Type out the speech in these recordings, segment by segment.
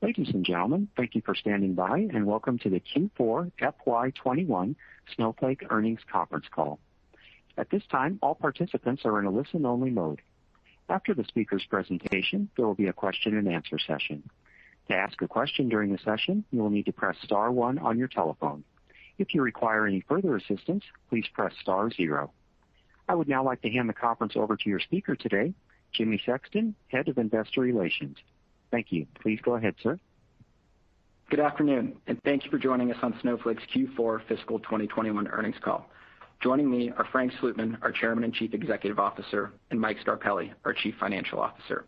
Ladies and gentlemen, thank you for standing by, and welcome to the Q4 FY21 Snowflake Earnings Conference Call. At this time, all participants are in a listen-only mode. After the speaker's presentation, there will be a question-and-answer session. To ask a question during the session, you will need to press star one on your telephone. If you require any further assistance, please press star zero. I would now like to hand the conference over to your speaker today, Jimmy Sexton, Head of Investor Relations. Thank you. Please go ahead, sir. Good afternoon, and thank you for joining us on Snowflake's Q4 fiscal 2021 earnings call. Joining me are Frank Slootman, our Chairman and Chief Executive Officer, and Mike Scarpelli, our Chief Financial Officer.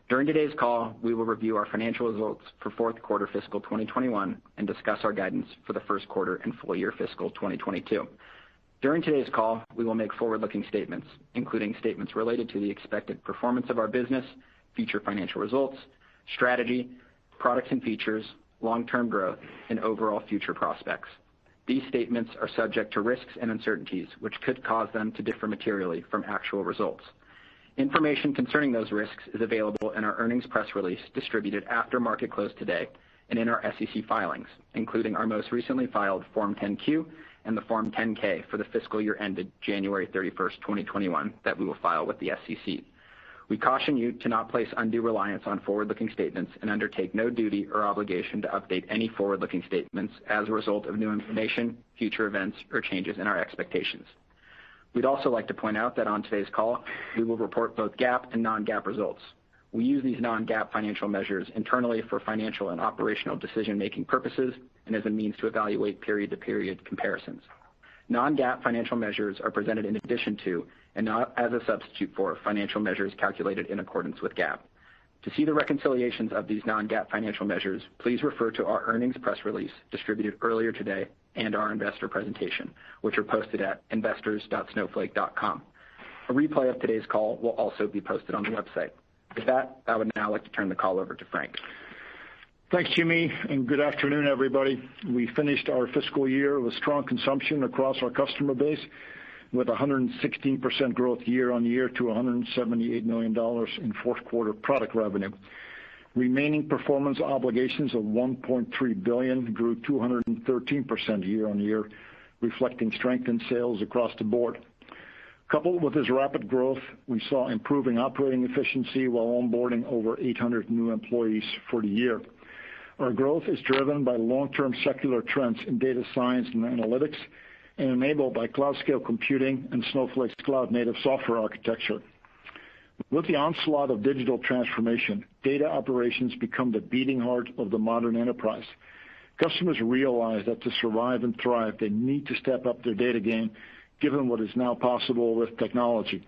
During today's call, we will review our financial results for fourth quarter fiscal 2021 and discuss our guidance for the first quarter and full year fiscal 2022. During today's call, we will make forward-looking statements, including statements related to the expected performance of our business, future financial results, strategy, products and features, long-term growth, and overall future prospects. These statements are subject to risks and uncertainties, which could cause them to differ materially from actual results. Information concerning those risks is available in our earnings press release distributed after market close today and in our SEC filings, including our most recently filed Form 10-Q and the Form 10-K for the fiscal year ended January 31st, 2021 that we will file with the SEC. We caution you to not place undue reliance on forward-looking statements and undertake no duty or obligation to update any forward-looking statements as a result of new information, future events, or changes in our expectations. We'd also like to point out that on today's call, we will report both GAAP and non-GAAP results. We use these non-GAAP financial measures internally for financial and operational decision-making purposes and as a means to evaluate period-to-period comparisons. Non-GAAP financial measures are presented in addition to and not as a substitute for financial measures calculated in accordance with GAAP. To see the reconciliations of these non-GAAP financial measures, please refer to our earnings press release distributed earlier today and our investor presentation, which are posted at investors.snowflake.com. A replay of today's call will also be posted on the website. With that, I would now like to turn the call over to Frank. Thanks, Jimmy, and good afternoon, everybody. We finished our fiscal year with strong consumption across our customer base, with 116% growth year on year to $178 million in fourth quarter product revenue. Remaining performance obligations of $1.3 billion grew 213% year on year, reflecting strength in sales across the board. Coupled with this rapid growth, we saw improving operating efficiency while onboarding over 800 new employees for the year. Our growth is driven by long-term secular trends in data science and analytics and enabled by cloud-scale computing and Snowflake's cloud-native software architecture. With the onslaught of digital transformation, data operations become the beating heart of the modern enterprise. Customers realize that to survive and thrive, they need to step up their data game, given what is now possible with technology.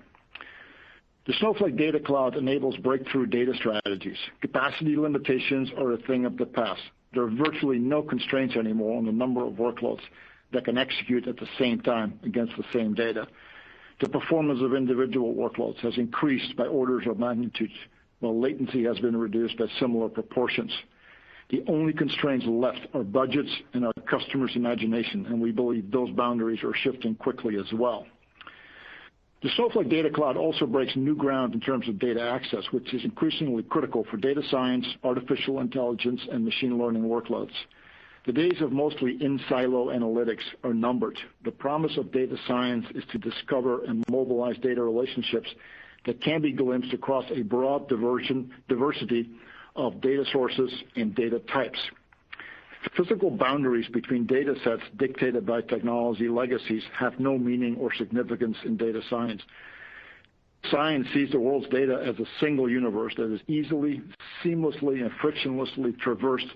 The Snowflake Data Cloud enables breakthrough data strategies. Capacity limitations are a thing of the past. There are virtually no constraints anymore on the number of workloads that can execute at the same time against the same data. The performance of individual workloads has increased by orders of magnitude, while latency has been reduced by similar proportions. The only constraints left are budgets and our customers' imagination, and we believe those boundaries are shifting quickly as well. The Snowflake Data Cloud also breaks new ground in terms of data access, which is increasingly critical for data science, artificial intelligence, and machine learning workloads. The days of mostly in-silo analytics are numbered. The promise of data science is to discover and mobilize data relationships that can be glimpsed across a broad diversity of data sources and data types. Physical boundaries between data sets dictated by technology legacies have no meaning or significance in data science. Science sees the world's data as a single universe that is easily, seamlessly, and frictionlessly traversed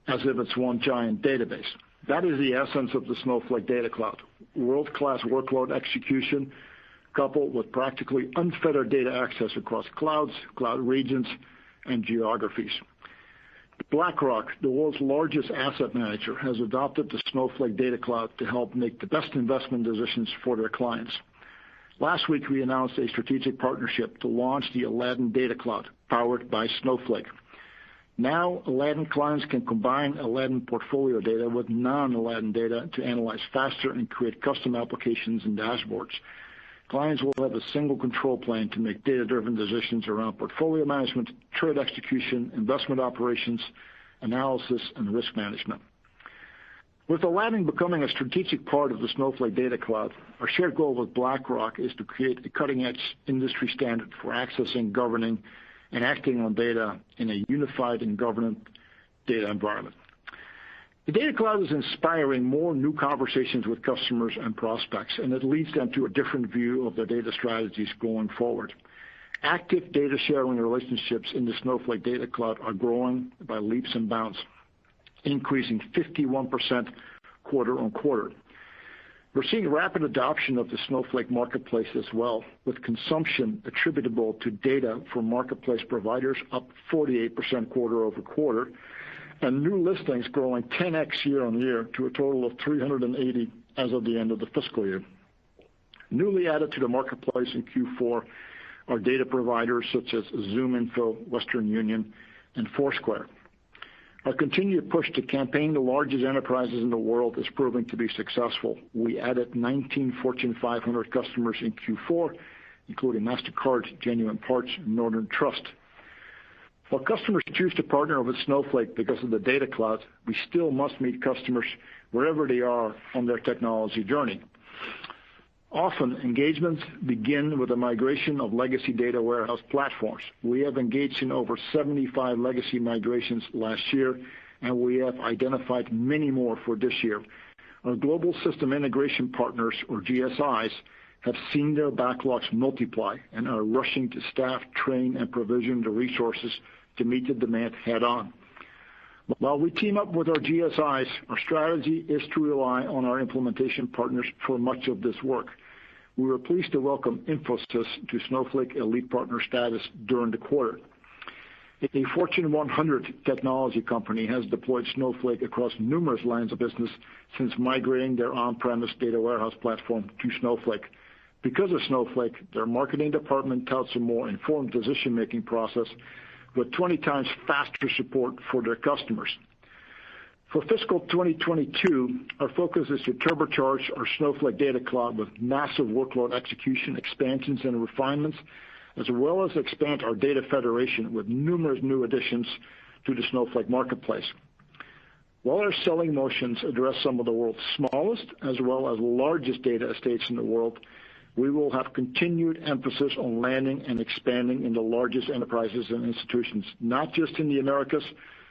as if it's one giant database. That is the essence of the Snowflake Data Cloud, world-class workload execution coupled with practically unfettered data access across clouds, cloud regions, and geographies. BlackRock, the world's largest asset manager, has adopted the Snowflake Data Cloud to help make the best investment decisions for their clients. Last week, we announced a strategic partnership to launch the Aladdin Data Cloud, powered by Snowflake. Now, Aladdin clients can combine Aladdin portfolio data with non-Aladdin data to analyze faster and create custom applications and dashboards. Clients will have a single control plane to make data-driven decisions around portfolio management, trade execution, investment operations, analysis, and risk management. With Aladdin becoming a strategic part of the Snowflake Data Cloud, our shared goal with BlackRock is to create a cutting-edge industry standard for accessing, governing, and acting on data in a unified and governed data environment. The Data Cloud is inspiring more new conversations with customers and prospects, and it leads them to a different view of their data strategies going forward. Active data sharing relationships in the Snowflake Data Cloud are growing by leaps and bounds, increasing 51% quarter on quarter. We're seeing rapid adoption of the Snowflake Marketplace as well, with consumption attributable to data from marketplace providers up 48% quarter over quarter, and new listings growing 10x year on year to a total of 380 as of the end of the fiscal year. Newly added to the marketplace in Q4 are data providers such as ZoomInfo, Western Union, and Foursquare. Our continued push to campaign the largest enterprises in the world is proving to be successful. We added 19 Fortune 500 customers in Q4, including MasterCard, Genuine Parts, and Northern Trust. While customers choose to partner with Snowflake because of the Data Cloud, we still must meet customers wherever they are on their technology journey. Often, engagements begin with a migration of legacy data warehouse platforms. We have engaged in over 75 legacy migrations last year, and we have identified many more for this year. Our global system integration partners, or GSIs, have seen their backlogs multiply and are rushing to staff, train, and provision the resources to meet the demand head-on. While we team up with our GSIs, our strategy is to rely on our implementation partners for much of this work. We were pleased to welcome Infosys to Snowflake Elite Partner status during the quarter. A Fortune 100 technology company has deployed Snowflake across numerous lines of business since migrating their on-premise data warehouse platform to Snowflake. Because of Snowflake, their marketing department touts a more informed decision-making process with 20 times faster support for their customers. For fiscal 2022, our focus is to turbocharge our Snowflake Data Cloud with massive workload execution, expansions, and refinements, as well as expand our data federation with numerous new additions to the Snowflake Marketplace. While our selling motions address some of the world's smallest as well as largest data estates in the world, we will have continued emphasis on landing and expanding in the largest enterprises and institutions, not just in the Americas,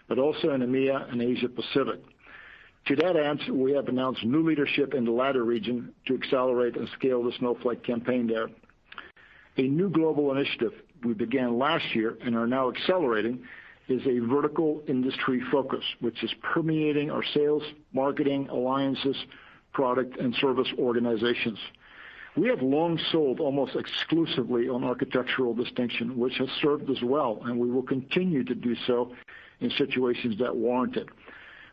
but also in EMEA and Asia Pacific. To that end, we have announced new leadership in the latter region to accelerate and scale the Snowflake campaign there. A new global initiative we began last year and are now accelerating is a vertical industry focus, which is permeating our sales, marketing, alliances, product, and service organizations. We have long sold almost exclusively on architectural distinction, which has served us well, and we will continue to do so in situations that warrant it.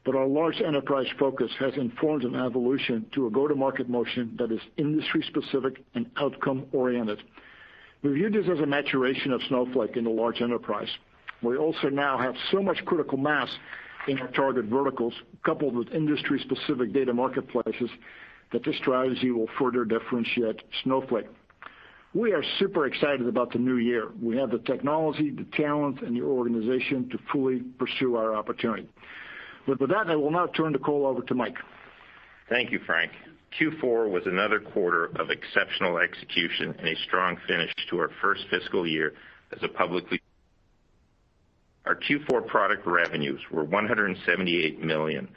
But our large enterprise focus has informed an evolution to a go-to-market motion that is industry-specific and outcome-oriented. We view this as a maturation of Snowflake in the large enterprise. We also now have so much critical mass in our target verticals, coupled with industry-specific data marketplaces, that this strategy will further differentiate Snowflake. We are super excited about the new year. We have the technology, the talent, and the organization to fully pursue our opportunity. With that, I will now turn the call over to Mike. Thank you, Frank. Q4 was another quarter of exceptional execution and a strong finish to our first fiscal year as a publicly. Our Q4 product revenues were $178 million,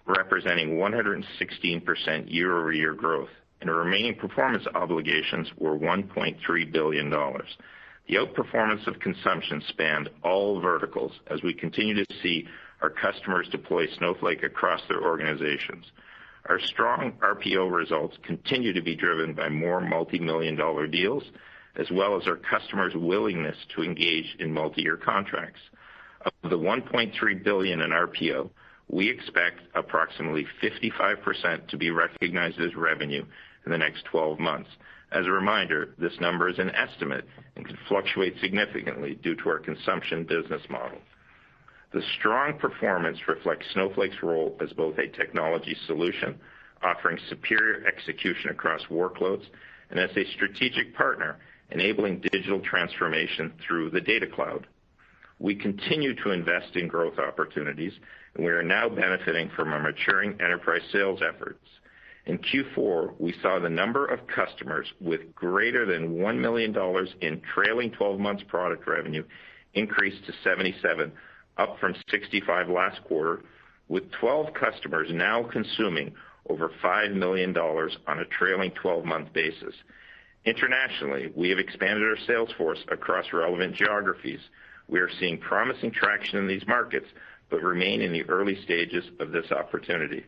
representing 116% year-over-year growth, and our remaining performance obligations were $1.3 billion. The outperformance of consumption spanned all verticals as we continue to see our customers deploy Snowflake across their organizations. Our strong RPO results continue to be driven by more multi-million-dollar deals, as well as our customers' willingness to engage in multi-year contracts. Of the $1.3 billion in RPO, we expect approximately 55% to be recognized as revenue in the next 12 months. As a reminder, this number is an estimate and can fluctuate significantly due to our consumption business model. The strong performance reflects Snowflake's role as both a technology solution, offering superior execution across workloads, and as a strategic partner, enabling digital transformation through the Data Cloud. We continue to invest in growth opportunities, and we are now benefiting from our maturing enterprise sales efforts. In Q4, we saw the number of customers with greater than $1 million in trailing 12 months product revenue increase to 77, up from 65 last quarter, with 12 customers now consuming over $5 million on a trailing 12-month basis. Internationally, we have expanded our sales force across relevant geographies. We are seeing promising traction in these markets, but remain in the early stages of this opportunity.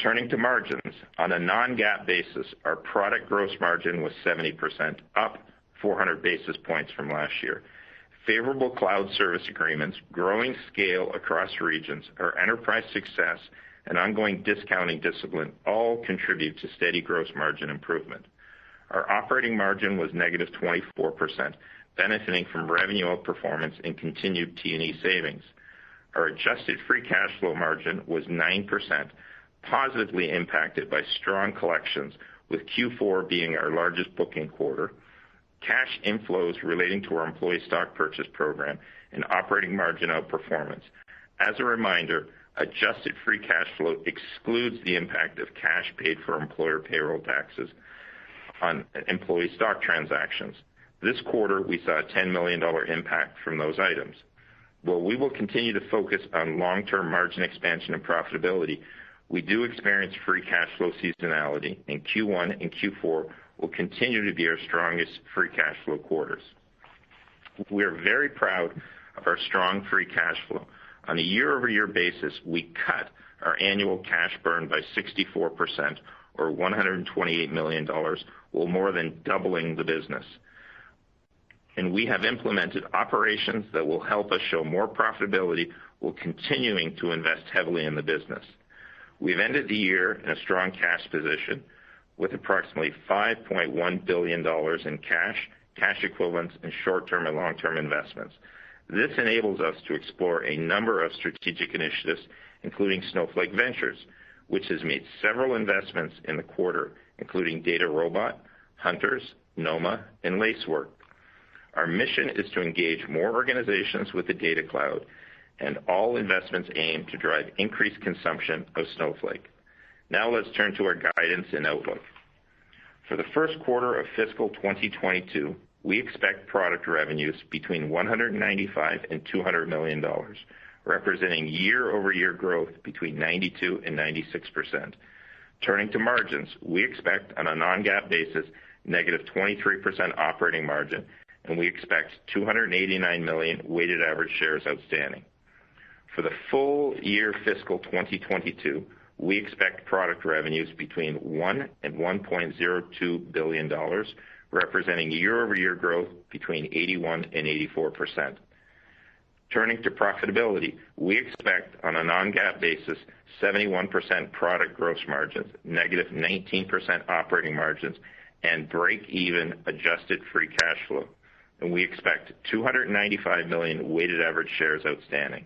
Turning to margins, on a non-GAAP basis, our product gross margin was 70%, up 400 basis points from last year. Favorable cloud service agreements, growing scale across regions, our enterprise success, and ongoing discounting discipline all contribute to steady gross margin improvement. Our operating margin was negative 24%, benefiting from revenue outperformance and continued T&E savings. Our adjusted free cash flow margin was 9%, positively impacted by strong collections, with Q4 being our largest booking quarter, cash inflows relating to our employee stock purchase program, and operating margin outperformance. As a reminder, adjusted free cash flow excludes the impact of cash paid for employer payroll taxes on employee stock transactions. This quarter, we saw a $10 million impact from those items. While we will continue to focus on long-term margin expansion and profitability, we do experience free cash flow seasonality, and Q1 and Q4 will continue to be our strongest free cash flow quarters. We are very proud of our strong free cash flow. On a year-over-year basis, we cut our annual cash burn by 64%, or $128 million, while more than doubling the business. And we have implemented operations that will help us show more profitability while continuing to invest heavily in the business. We've ended the year in a strong cash position with approximately $5.1 billion in cash equivalents, and short-term and long-term investments. This enables us to explore a number of strategic initiatives, including Snowflake Ventures, which has made several investments in the quarter, including DataRobot, Hunters, Noma, and Lacework. Our mission is to engage more organizations with the data cloud, and all investments aim to drive increased consumption of Snowflake. Now let's turn to our guidance and outlook. For the first quarter of fiscal 2022, we expect product revenues between $195 and $200 million, representing year-over-year growth between 92 and 96%. Turning to margins, we expect on a non-GAAP basis negative 23% operating margin, and we expect 289 million weighted average shares outstanding. For the full year fiscal 2022, we expect product revenues between $1 and $1.02 billion, representing year-over-year growth between 81 and 84%. Turning to profitability, we expect on a non-GAAP basis 71% product gross margins, negative 19% operating margins, and break-even adjusted free cash flow. And we expect 295 million weighted average shares outstanding.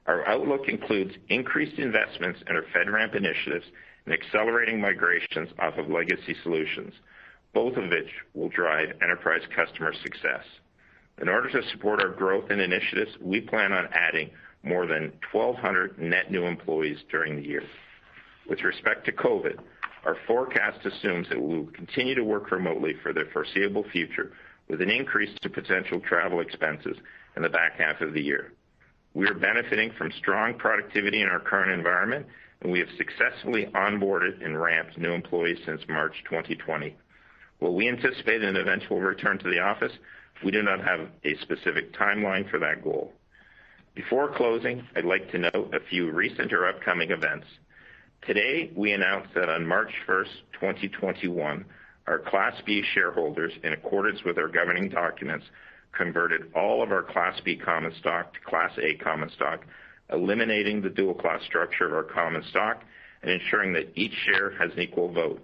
Our outlook includes increased investments in our FedRAMP initiatives and accelerating migrations off of legacy solutions, both of which will drive enterprise customer success. In order to support our growth and initiatives, we plan on adding more than 1,200 net new employees during the year. With respect to COVID, our forecast assumes that we will continue to work remotely for the foreseeable future, with an increase to potential travel expenses in the back half of the year. We are benefiting from strong productivity in our current environment, and we have successfully onboarded and ramped new employees since March 2020. While we anticipate an eventual return to the office, we do not have a specific timeline for that goal. Before closing, I'd like to note a few recent or upcoming events. Today, we announced that on March 1st, 2021, our Class B shareholders, in accordance with our governing documents, converted all of our Class B common stock to Class A common stock, eliminating the dual class structure of our common stock and ensuring that each share has an equal vote.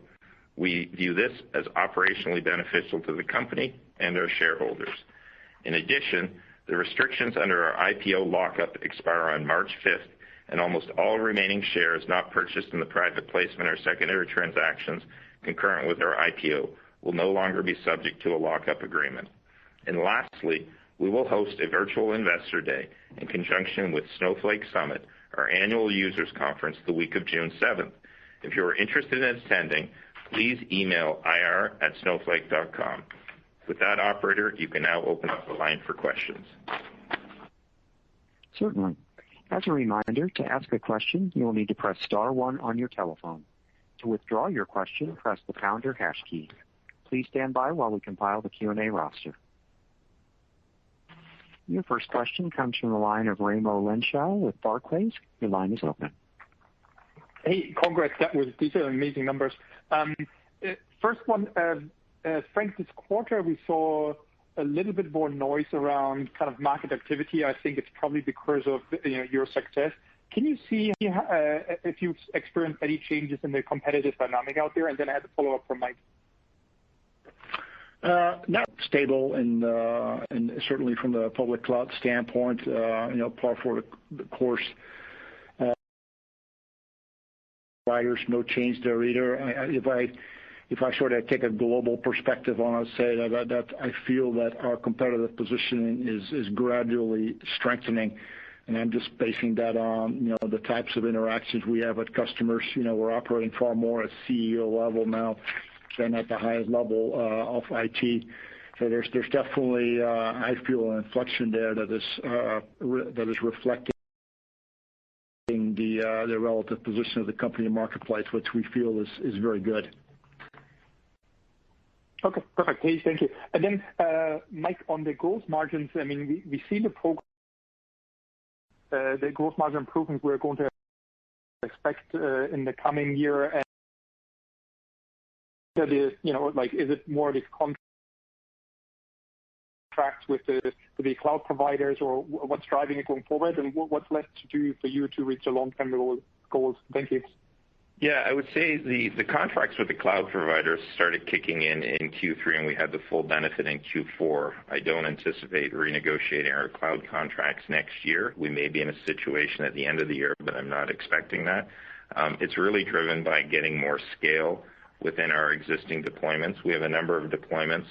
We view this as operationally beneficial to the company and our shareholders. In addition, the restrictions under our IPO lockup expire on March 5th, and almost all remaining shares not purchased in the private placement or secondary transactions concurrent with our IPO will no longer be subject to a lockup agreement. And lastly, we will host a virtual Investor Day in conjunction with Snowflake Summit, our annual users conference, the week of June 7th. If you are interested in attending, please email ir@snowflake.com. With that, operator, you can now open up the line for questions. Certainly. As a reminder, to ask a question, you will need to press *1 on your telephone. To withdraw your question, press the pound or hash key. Please stand by while we compile the Q&A roster. Your first question comes from the line of Raimo Lenschow with Barclays. Your line is open. Hey, congrats. These are amazing numbers. First one, Frank, this quarter we saw a little bit more noise around kind of market activity. I think it's probably because of your success. Can you see if you've experienced any changes in the competitive dynamic out there? And then I had a follow-up from Mike. Not stable, and certainly from the public cloud standpoint, par for the course. Providers, no change there either. If I sort of take a global perspective on it, say that I feel that our competitive positioning is gradually strengthening, and I'm just basing that on the types of interactions we have with customers. We're operating far more at CEO level now than at the highest level of IT. So there's definitely I feel an inflection there that is reflecting the relative position of the company in the marketplace, which we feel is very good. Okay, perfect. Hey, thank you. And then, Mike, on the gross margins, I mean, we see the gross margin improvements we're going to expect in the coming year. And that is, is it more these contracts with the cloud providers, or what's driving it going forward, and what's left to do for you to reach the long-term goals? Thank you. Yeah, I would say the contracts with the cloud providers started kicking in Q3, and we had the full benefit in Q4. I don't anticipate renegotiating our cloud contracts next year. We may be in a situation at the end of the year, but I'm not expecting that. It's really driven by getting more scale within our existing deployments. We have a number of deployments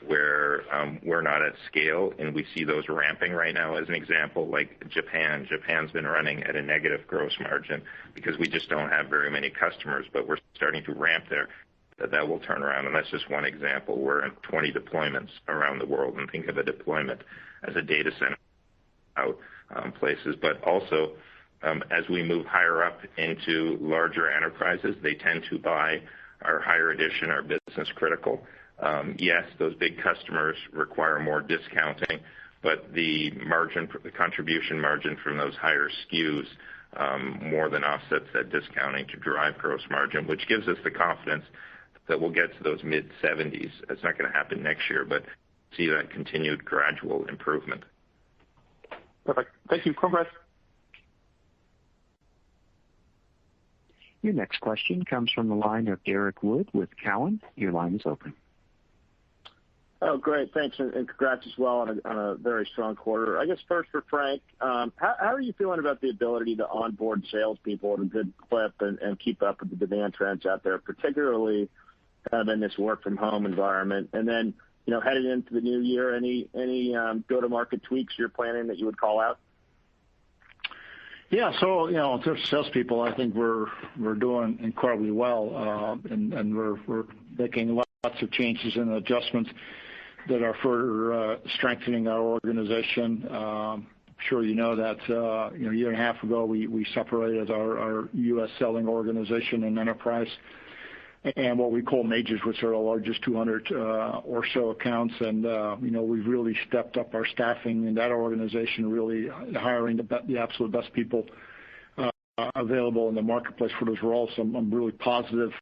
where we're not at scale, and we see those ramping right now. As an example, like Japan. Japan's been running at a negative gross margin because we just don't have very many customers, but we're starting to ramp there. That will turn around, and that's just one example. We're in 20 deployments around the world, and think of a deployment as a data center out places. But also, as we move higher up into larger enterprises, they tend to buy our higher edition, our business critical. Yes, those big customers require more discounting, but the contribution margin from those higher SKUs more than offsets that discounting to drive gross margin, which gives us the confidence that we'll get to those mid-70s. It's not going to happen next year, but see that continued gradual improvement. Perfect. Thank you. Congrats. Your next question comes from the line of Derek Wood with Cowen. Your line is open. Oh, great. Thanks, and congrats as well on a very strong quarter. I guess first for Frank, how are you feeling about the ability to onboard salespeople at a good clip and keep up with the demand trends out there, particularly kind of in this work-from-home environment? And then, headed into the new year, any go-to-market tweaks you're planning that you would call out? Yeah, so in terms of salespeople, I think we're doing incredibly well, and we're making lots of changes and adjustments that are further strengthening our organization. I'm sure you know that a year and a half ago we separated our U.S. selling organization and enterprise and what we call majors, which are the largest 200 or so accounts. And we've really stepped up our staffing in that organization, really hiring the absolute best people available in the marketplace for those roles. So I'm really positive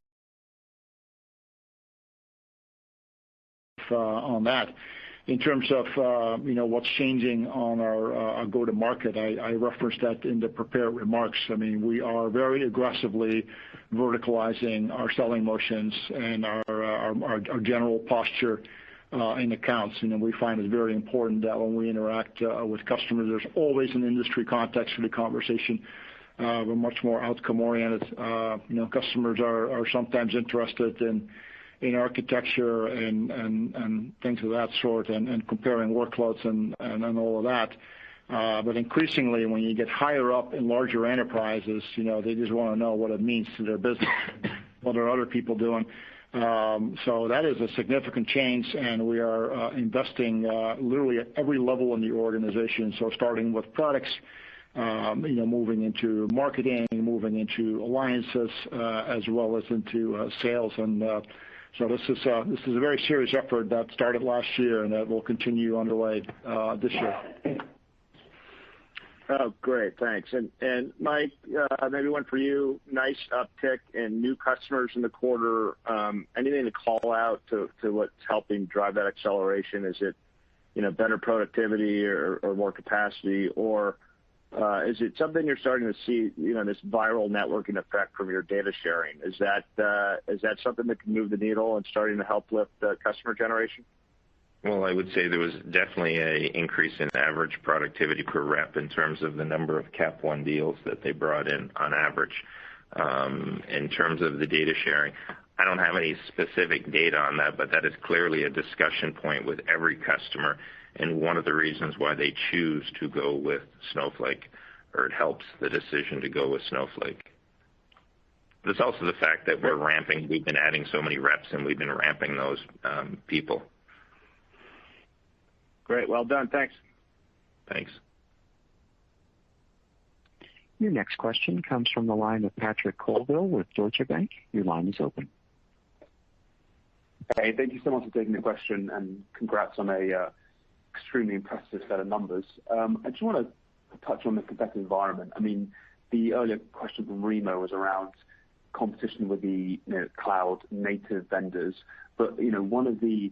on that. In terms of what's changing on our go-to-market, I referenced that in the prepared remarks. I mean, we are very aggressively verticalizing our selling motions and our general posture in accounts. We find it very important that when we interact with customers, there's always an industry context for the conversation. We're much more outcome-oriented. Customers are sometimes interested in in architecture and things of that sort, and comparing workloads and all of that. But increasingly, when you get higher up in larger enterprises, they just want to know what it means to their business, what are other people doing. So that is a significant change, and we are investing literally at every level in the organization. So starting with products, moving into marketing, moving into alliances, as well as into sales. And so this is a very serious effort that started last year, and that will continue underway this year. Oh, great. Thanks. And Mike, maybe one for you. Nice uptick in new customers in the quarter. Anything to call out to what's helping drive that acceleration? Is it, better productivity or more capacity, or is it something you're starting to see, this viral networking effect from your data sharing? Is that something that can move the needle and starting to help lift customer generation? Well, I would say there was definitely an increase in average productivity per rep in terms of the number of Cap 1 deals that they brought in on average. In terms of the data sharing, I don't have any specific data on that, but that is clearly a discussion point with every customer, and one of the reasons why they choose to go with Snowflake, or it helps the decision to go with Snowflake. There's also the fact that we're ramping. We've been adding so many reps, and we've been ramping those people. Great. Well done. Thanks. Thanks. Your next question comes from the line of Patrick Colville with Deutsche Bank. Your line is open. Hey, thank you so much for taking the question, and congrats on a extremely impressive set of numbers. I just want to touch on the competitive environment. I mean, the earlier question from Remo was around competition with the cloud native vendors, but one of the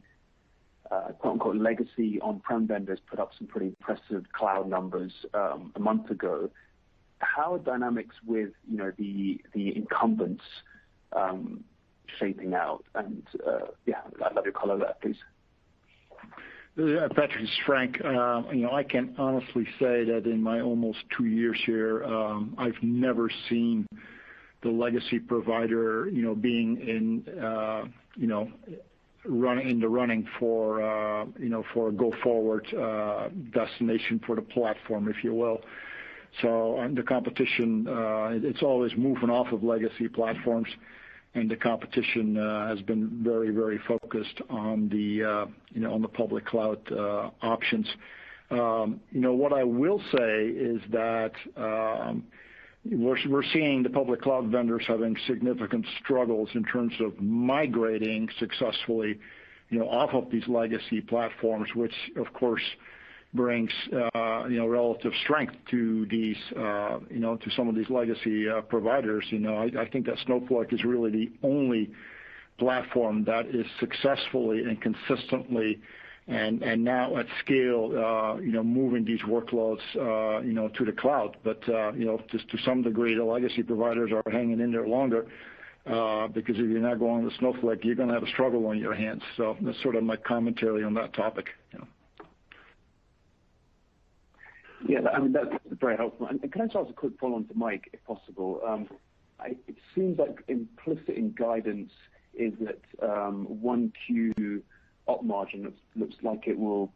quote-unquote legacy on-prem vendors put up some pretty impressive cloud numbers a month ago. How are dynamics with the incumbents shaping out? And I'd love your color there, please. Patrick, this is Frank. I can honestly say that in my almost 2 years here, I've never seen the legacy provider, being in the running for a go forward destination for the platform, if you will. So the competition, it's always moving off of legacy platforms, and the competition has been very, very focused on the public cloud options. What I will say is that we're seeing the public cloud vendors having significant struggles in terms of migrating successfully, off of these legacy platforms, which of course brings relative strength to these to some of these legacy providers. I think that Snowflake is really the only platform that is successfully and consistently and now at scale moving these workloads to the cloud. But just to some degree, the legacy providers are hanging in there longer because if you're not going with Snowflake, you're going to have a struggle on your hands. So that's sort of my commentary on that topic. Yeah, I mean, that's very helpful. And can I just ask a quick follow-on to Mike, if possible? It seems like implicit in guidance is that 1Q op margin looks like it will,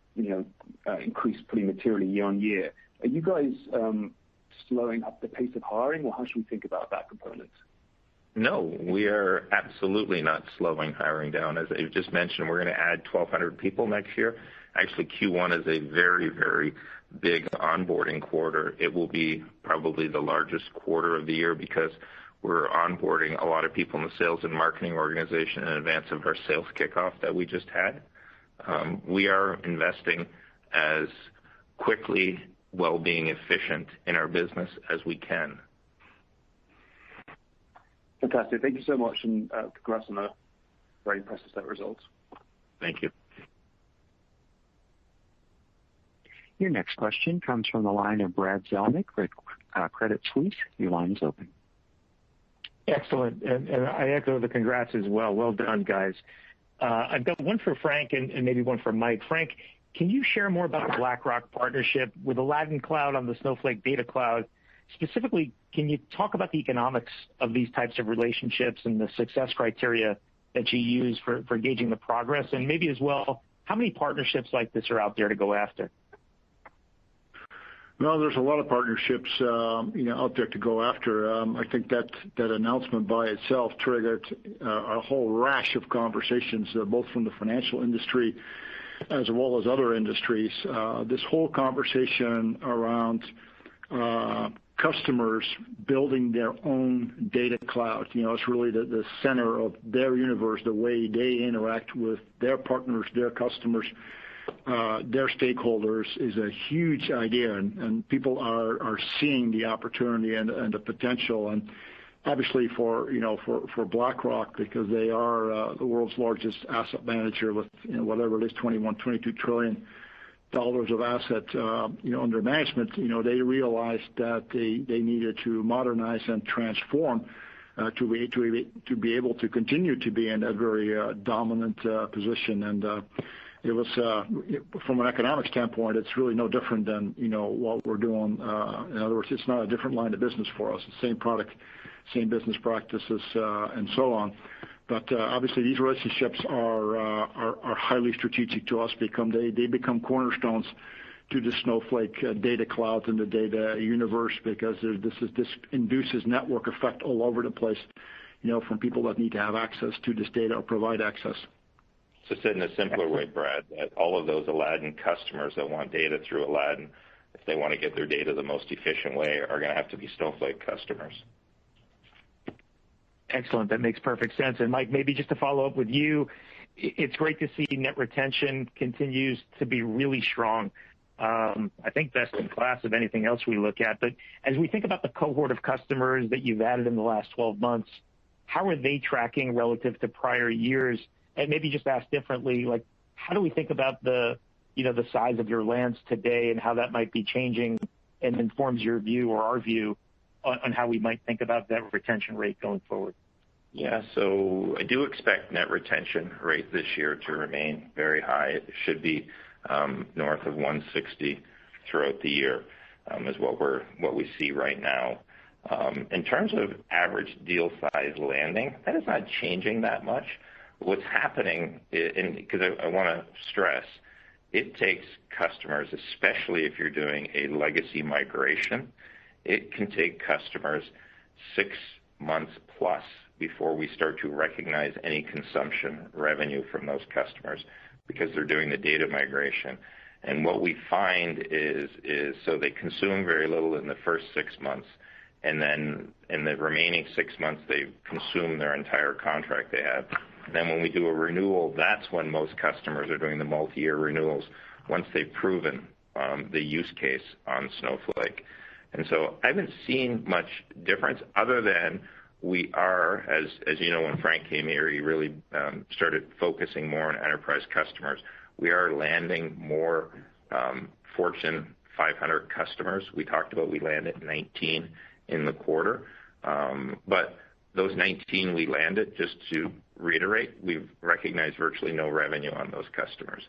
increase pretty materially year on year. Are you guys slowing up the pace of hiring, or how should we think about that component? No, we are absolutely not slowing hiring down. As I just mentioned, we're going to add 1,200 people next year. Actually, Q1 is a very, very big onboarding quarter. It will be probably the largest quarter of the year because we're onboarding a lot of people in the sales and marketing organization in advance of our sales kickoff that we just had. We are investing as quickly while being efficient in our business as we can. Fantastic. Thank you so much, and congrats on a very impressive set of results. Thank you. Your next question comes from the line of Brad Zelnick with Credit Suisse. Your line is open. Excellent. And I echo the congrats as well. Well done, guys. I've got one for Frank and maybe one for Mike. Frank, can you share more about the BlackRock partnership with Aladdin Cloud on the Snowflake Data Cloud? Specifically, can you talk about the economics of these types of relationships and the success criteria that you use for gauging the progress? And maybe as well, how many partnerships like this are out there to go after? Well, there's a lot of partnerships, out there to go after. I think that announcement by itself triggered a whole rash of conversations, both from the financial industry as well as other industries. This whole conversation around customers building their own data cloud, it's really the center of their universe, the way they interact with their partners, their customers, their stakeholders is a huge idea, and people are seeing the opportunity and the potential. And obviously for BlackRock, because they are the world's largest asset manager with whatever it is, 22 trillion dollars of assets under management, they realized that they needed to modernize and transform to be able to continue to be in a very dominant position. And it was from an economic standpoint, it's really no different than what we're doing. In other words, it's not a different line of business for us. The same product, same business practices, and so on. But obviously, these relationships are highly strategic to us. They become cornerstones to the Snowflake data cloud and the data universe, because this induces network effect all over the place. From people that need to have access to this data or provide access. So said in a simpler way, Brad, that all of those Aladdin customers that want data through Aladdin, if they want to get their data the most efficient way, are going to have to be Snowflake customers. Excellent. That makes perfect sense. And Mike, maybe just to follow up with you, it's great to see net retention continues to be really strong. I think best in class of anything else we look at. But as we think about the cohort of customers that you've added in the last 12 months, how are they tracking relative to prior years? And maybe just asked differently, like, how do we think about the size of your lands today and how that might be changing and informs your view or our view on how we might think about that retention rate going forward? Yeah, so I do expect net retention rate this year to remain very high. It should be north of 160 throughout the year, is what we see right now. In terms of average deal size landing, that is not changing that much. What's happening, because I want to stress, it takes customers, especially if you're doing a legacy migration, it can take customers 6 months plus before we start to recognize any consumption revenue from those customers, because they're doing the data migration. And what we find is so they consume very little in the first 6 months, and then in the remaining 6 months they consume their entire contract they have. Then when we do a renewal, that's when most customers are doing the multi-year renewals, once they've proven the use case on Snowflake. And so I haven't seen much difference, other than we are, as you know, when Frank came here, he really started focusing more on enterprise customers. We are landing more Fortune 500 customers. We talked about we landed 19 in the quarter. But those 19 we landed, just to reiterate, we've recognized virtually no revenue on those customers.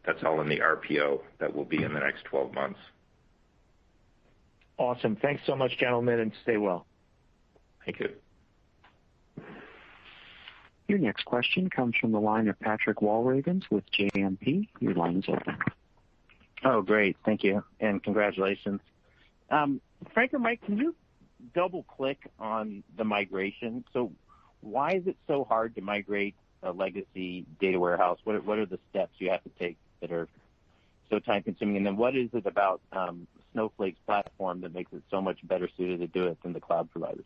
That's all in the RPO that will be in the next 12 months. Awesome. Thanks so much, gentlemen, and stay well. Thank you. Your next question comes from the line of Patrick Walravens with JMP. Your line is open. Oh, great. Thank you, and congratulations. Frank or Mike, can you double-click on the migration? So why is it so hard to migrate a legacy data warehouse? What are the steps you have to take that are so time-consuming? And then what is it about Snowflake's platform that makes it so much better suited to do it than the cloud providers?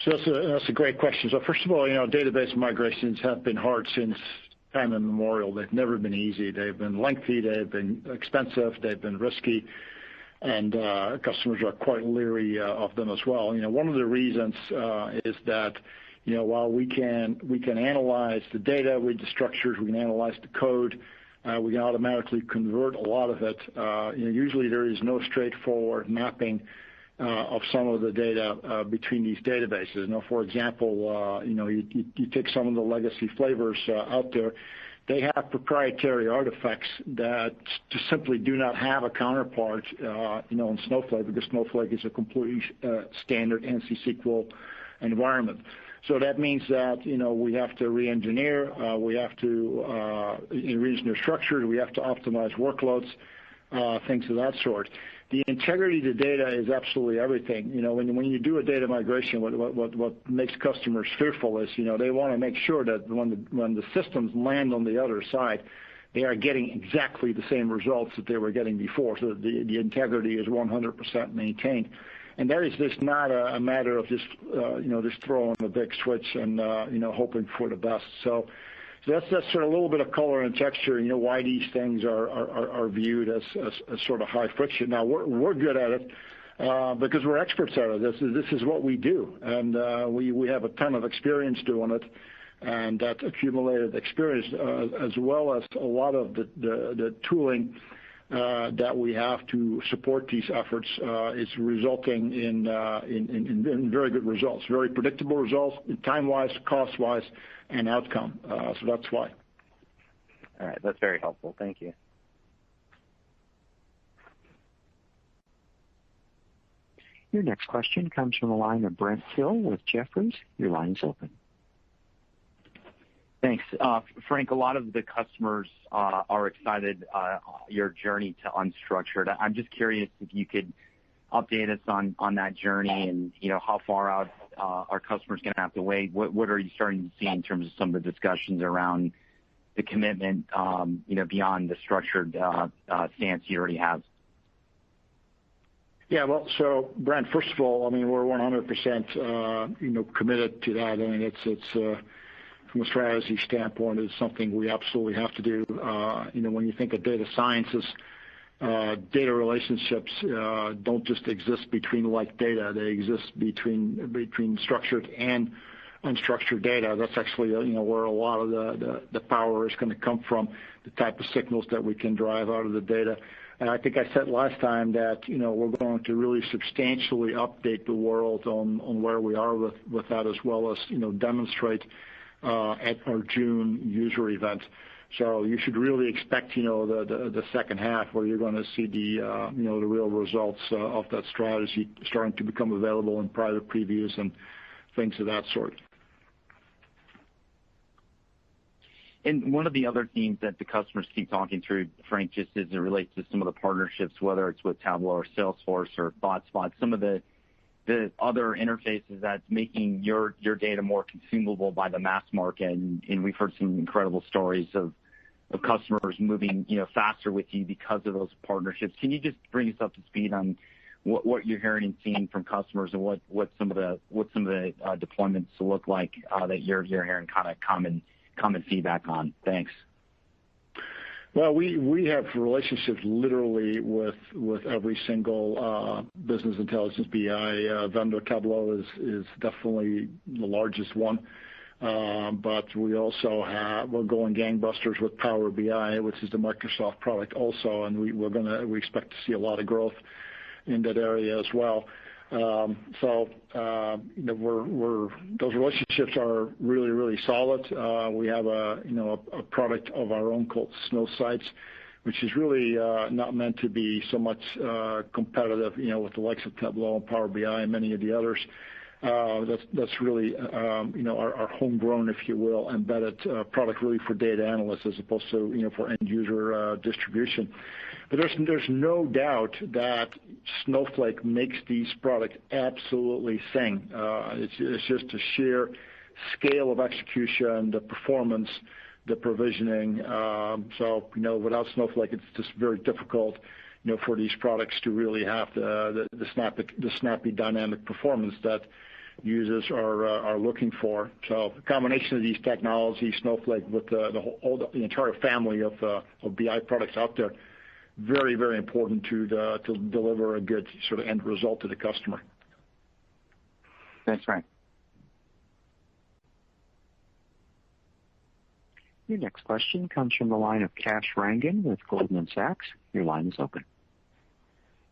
So that's a great question. So first of all, database migrations have been hard since time immemorial. They've never been easy. They've been lengthy. They've been expensive. They've been risky. And customers are quite leery of them as well. One of the reasons is that while we can analyze the data, read the structures, we can analyze the code, we can automatically convert a lot of it. Usually there is no straightforward mapping of some of the data between these databases. For example, you take some of the legacy flavors out there. They have proprietary artifacts that just simply do not have a counterpart, in Snowflake, because Snowflake is a completely standard ANSI SQL environment. So that means that, we have to re-engineer, we have to re-engineer structures, we have to optimize workloads, things of that sort. The integrity of the data is absolutely everything. When you do a data migration, what makes customers fearful is, they want to make sure that when the systems land on the other side, they are getting exactly the same results that they were getting before, so that the integrity is 100% maintained. And that is just not a matter of just throwing a big switch and hoping for the best. So that's sort of a little bit of color and texture, why these things are viewed as sort of high friction. Now we're good at it because we're experts at it. This is what we do, and we have a ton of experience doing it. And that accumulated experience, as well as a lot of the tooling that we have to support these efforts, is resulting in very good results, very predictable results, time-wise, cost-wise, and outcome. So that's why. All right, that's very helpful. Thank you. Your next question comes from the line of Brent Thill with Jefferies. Your line is open. Thanks. Frank, a lot of the customers are excited your journey to unstructured. I'm just curious if you could update us on that journey and, how far out our customers going to have to wait. What are you starting to see in terms of some of the discussions around the commitment, beyond the structured stance you already have? Yeah, well, so Brent, first of all, we're 100% committed to that. It's from a strategy standpoint, it's something we absolutely have to do. When you think of data sciences, data relationships don't just exist between like data; they exist between structured and unstructured data. That's actually where a lot of the power is going to come from, the type of signals that we can drive out of the data. And I think I said last time that we're going to really substantially update the world on where we are with that, as well as demonstrate at our June user event. So you should really expect the second half, where you're going to see the real results of that strategy starting to become available in private previews and things of that sort. And one of the other themes that the customers keep talking through, Frank, just as it relates to some of the partnerships, whether it's with Tableau or Salesforce or ThoughtSpot, some of the other interfaces that's making your data more consumable by the mass market. And we've heard some incredible stories of customers moving faster with you because of those partnerships. Can you just bring us up to speed on what you're hearing and seeing from customers, and what some of the deployments look like that you're hearing kind of common feedback on? Thanks. Well, we have relationships literally with every single business intelligence BI vendor. Tableau is definitely the largest one, but we're going gangbusters with Power BI, which is the Microsoft product also, and we expect to see a lot of growth in that area as well. Those relationships are really, really solid. We have a product of our own called Snowsites, which is really not meant to be so much competitive, with the likes of Tableau and Power BI and many of the others. That's really our homegrown, if you will, embedded product, really for data analysts as opposed to for end user distribution. But there's no doubt that Snowflake makes these products absolutely sing. It's just a sheer scale of execution, the performance, the provisioning. Without Snowflake, it's just very difficult, for these products to really have the snappy dynamic performance that users are looking for. So a combination of these technologies, Snowflake with the entire family of BI products out there, very, very important to deliver a good sort of end result to the customer. Thanks, Frank. Your next question comes from the line of Kash Rangan with Goldman Sachs. Your line is open.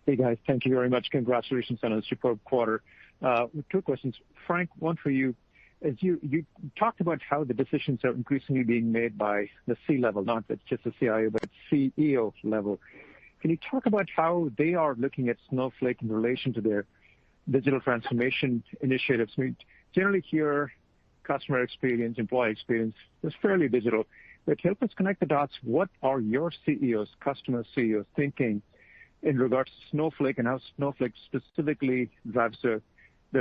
Hey, guys. Thank you very much. Congratulations on a superb quarter. Two questions. Frank, one for you. As you talked about how the decisions are increasingly being made by the C-level, not just the CIO, but CEO level. Can you talk about how they are looking at Snowflake in relation to their digital transformation initiatives? We generally hear customer experience, employee experience is fairly digital. But help us connect the dots. What are your CEOs, customer CEOs, thinking in regards to Snowflake and how Snowflake specifically drives their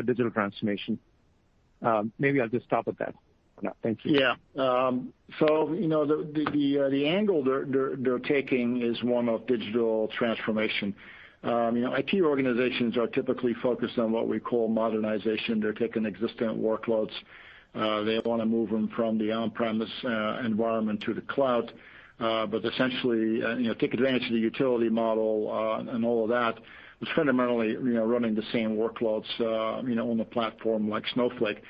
digital transformation? Maybe I'll just stop at that. No, thank you. Yeah. So the angle they're taking is one of digital transformation. IT organizations are typically focused on what we call modernization. They're taking existing workloads. They want to move them from the on-premise environment to the cloud, but essentially, take advantage of the utility model and all of that. It's fundamentally, running the same workloads, on a platform like Snowflake.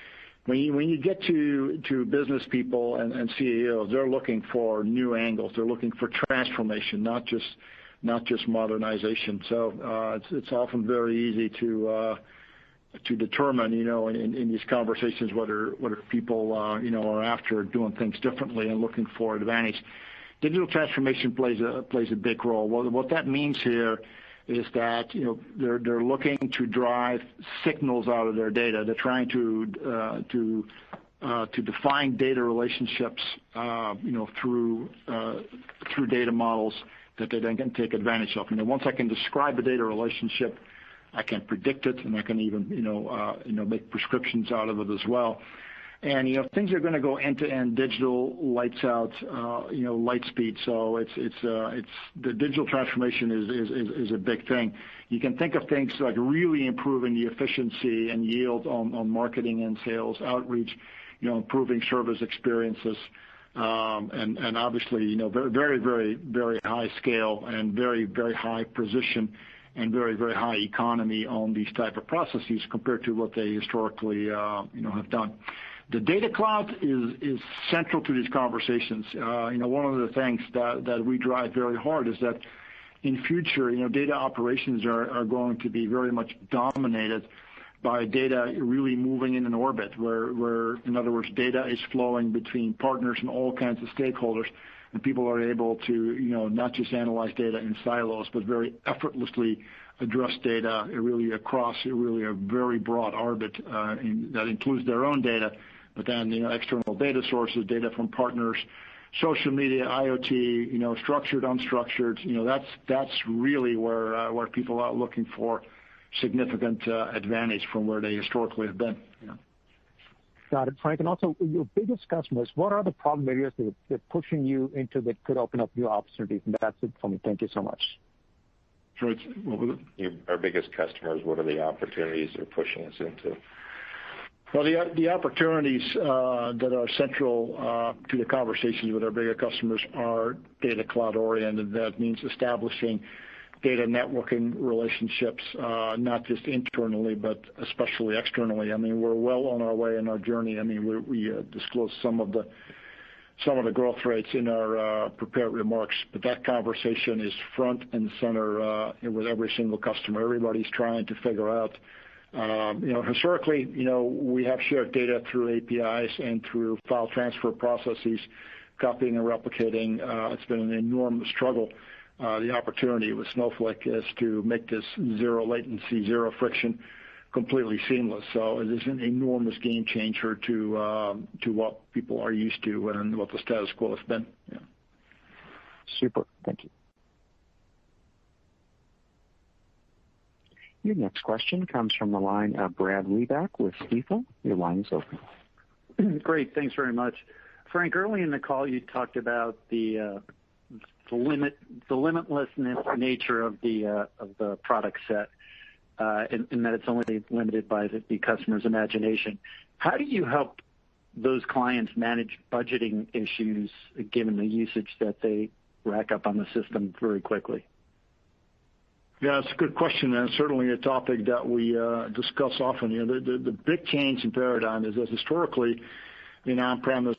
When you get to business people and CEOs, they're looking for new angles. They're looking for transformation, not just modernization. So it's often very easy to determine, in these conversations whether people are after doing things differently and looking for advantage. Digital transformation plays a big role. What that means here is that they're looking to drive signals out of their data. They're trying to define data relationships, through data models that they then can take advantage of. Once I can describe a data relationship, I can predict it, and I can even make prescriptions out of it as well. And things are going to go end-to-end digital, lights out, light speed. So it's the digital transformation is a big thing. You can think of things like really improving the efficiency and yield on marketing and sales outreach, improving service experiences, and obviously very, very, very high scale and very, very high precision and very, very high economy on these type of processes compared to what they historically have done. The data cloud is central to these conversations. One of the things that we drive very hard is that in future, data operations are going to be very much dominated by data really moving in an orbit where, in other words, data is flowing between partners and all kinds of stakeholders, and people are able to, not just analyze data in silos, but very effortlessly address data really across really a very broad orbit that includes their own data, but then external data sources, data from partners, social media, IoT, structured, unstructured. That's really where people are looking for significant advantage from where they historically have been. Got it, Frank. And also, your biggest customers, what are the problem areas that they're pushing you into that could open up new opportunities? And that's it for me. Thank you so much. Sure. What was it? Our biggest customers, what are the opportunities they're pushing us into? Well, the opportunities that are central to the conversations with our bigger customers are data cloud oriented. That means establishing data networking relationships, not just internally, but especially externally. We're well on our way in our journey. We disclosed some of the growth rates in our prepared remarks, but that conversation is front and center with every single customer. Everybody's trying to figure out. Historically, we have shared data through APIs and through file transfer processes, copying and replicating. It's been an enormous struggle. The opportunity with Snowflake is to make this zero latency, zero friction, completely seamless. So it is an enormous game changer to what people are used to and what the status quo has been. Yeah. Super. Thank you. Your next question comes from the line of Brad Reback with Stifel. Your line is open. Great. Thanks very much. Frank, early in the call, you talked about the limitless nature of the product set, and that it's only limited by the customer's imagination. How do you help those clients manage budgeting issues given the usage that they rack up on the system very quickly? Yeah, it's a good question, and certainly a topic that we discuss often. The big change in paradigm is that historically in on-premise